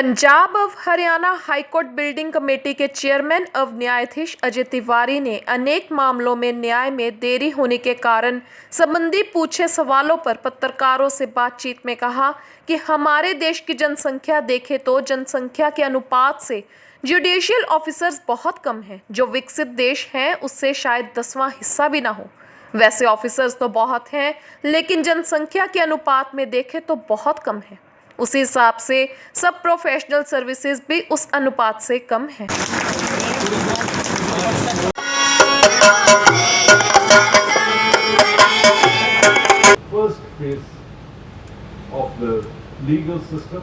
Punjab of Haryana high court building committee के chairman अव न्यायाधीश अजय तिवारी ने अनेक मामलों में न्याय में देरी होने के कारण संबंधी पूछे सवालों पर पत्रकारों से बातचीत में कहा कि हमारे देश की जनसंख्या देखें तो जनसंख्या के अनुपात से जुडिशियल ऑफिसर्स बहुत कम हैं। जो विकसित देश हैं उससे शायद 10वां हिस्सा भी ना हो। वैसे ऑफिसर्स तो बहुत हैं, लेकिन जनसंख्या के अनुपात में देखें तो बहुत कम है। उसी हिसाब से सब प्रोफेशनल सर्विसेज भी उस अनुपात से कम है। First phase of the legal system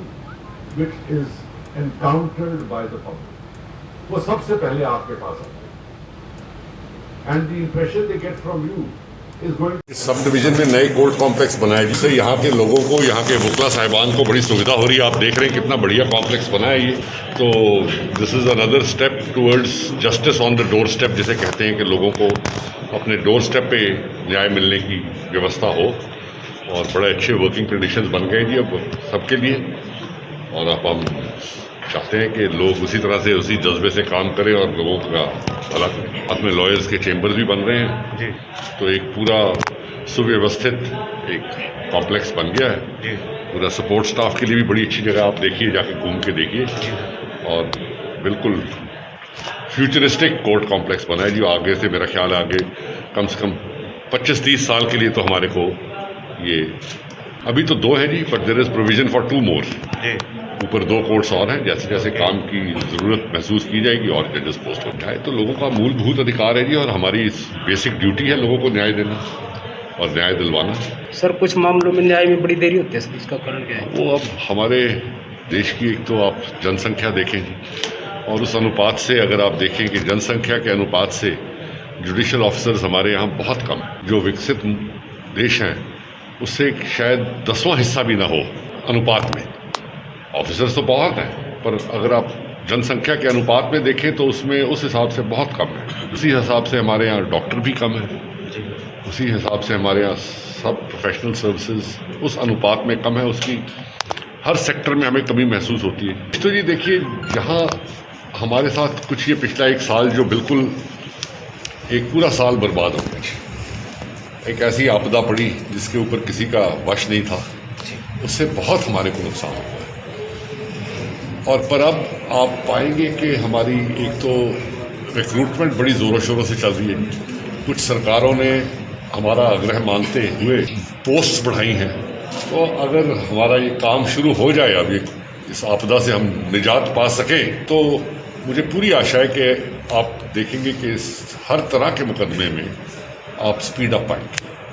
which is encountered by the public, वो सबसे पहले आपके पास आता है, and the impression they get from you is going to... sub division में नए कोर्ट कॉम्प्लेक्स बनाए जिससे यहाँ के लोगों को, यहाँ के वकील साहिबान को बड़ी सुविधा हो रही है। आप देख रहे हैं कितना बढ़िया कॉम्प्लेक्स बना है ये। तो this is another step towards justice on the door step, जिसे कहते हैं कि लोगों को अपने डोर स्टेप पे न्याय मिलने की व्यवस्था हो। और बड़े अच्छे वर्किंग कंडीशंस बन गए जी अब सबके लिए। और अब हम चाहते हैं कि लोग उसी तरह से, उसी जज्बे से काम करें और लोगों का भला करें। अपने लॉयर्स के चेम्बर्स भी बन रहे हैं जी। तो एक पूरा सुव्यवस्थित एक कॉम्प्लेक्स बन गया है जी। पूरा सपोर्ट स्टाफ के लिए भी बड़ी अच्छी जगह, आप देखिए, जाके घूम के देखिए। और बिल्कुल फ्यूचरिस्टिक कोर्ट कॉम्प्लेक्स बना है जी। आगे से मेरा ख्याल है आगे कम से कम 25-30 साल के लिए तो हमारे को ये, अभी तो 2 है जी, but there is provision for 2 more. ऊपर 2 कोर्ट्स और हैं। जैसे जैसे काम की ज़रूरत महसूस की जाएगी और जजेस पोस्ट हो जाए, तो लोगों का मूलभूत अधिकार है जी। और हमारी बेसिक ड्यूटी है लोगों को न्याय देना और न्याय दिलवाना। सर, कुछ मामलों में न्याय में बड़ी देरी होती है, इसका कारण क्या है? वो अब हमारे देश की, एक तो आप जनसंख्या देखें जी, और उस अनुपात से अगर आप देखें कि जनसंख्या के अनुपात से जुडिशल ऑफिसर्स हमारे यहाँ बहुत कम है। जो विकसित देश हैं उससे शायद 10वां हिस्सा भी ना हो अनुपात में। ऑफिसर्स तो बहुत हैं, पर अगर आप जनसंख्या के अनुपात में देखें तो उसमें उस हिसाब से बहुत कम है। उसी हिसाब से हमारे यहाँ डॉक्टर भी कम है, उसी हिसाब से हमारे यहाँ सब प्रोफेशनल सर्विसेज उस अनुपात में कम है। उसकी हर सेक्टर में हमें कमी महसूस होती है। तो जी देखिए, यहाँ हमारे साथ कुछ ये पिछला 1 साल जो बिल्कुल एक पूरा साल बर्बाद हो गया, एक ऐसी आपदा पड़ी जिसके ऊपर किसी का वश नहीं था, उससे बहुत हमारे को नुकसान हुआ है। और पर अब आप पाएंगे कि हमारी एक तो रिक्रूटमेंट बड़ी ज़ोरों शोरों से चल रही है। कुछ सरकारों ने हमारा आग्रह मानते हुए पोस्ट बढ़ाई हैं। तो अगर हमारा ये काम शुरू हो जाए, अब ये इस आपदा से हम निजात पा सकें, तो मुझे पूरी आशा है कि आप देखेंगे कि इस हर तरह के मुकदमे में आप स्पीड अप पाएंगे।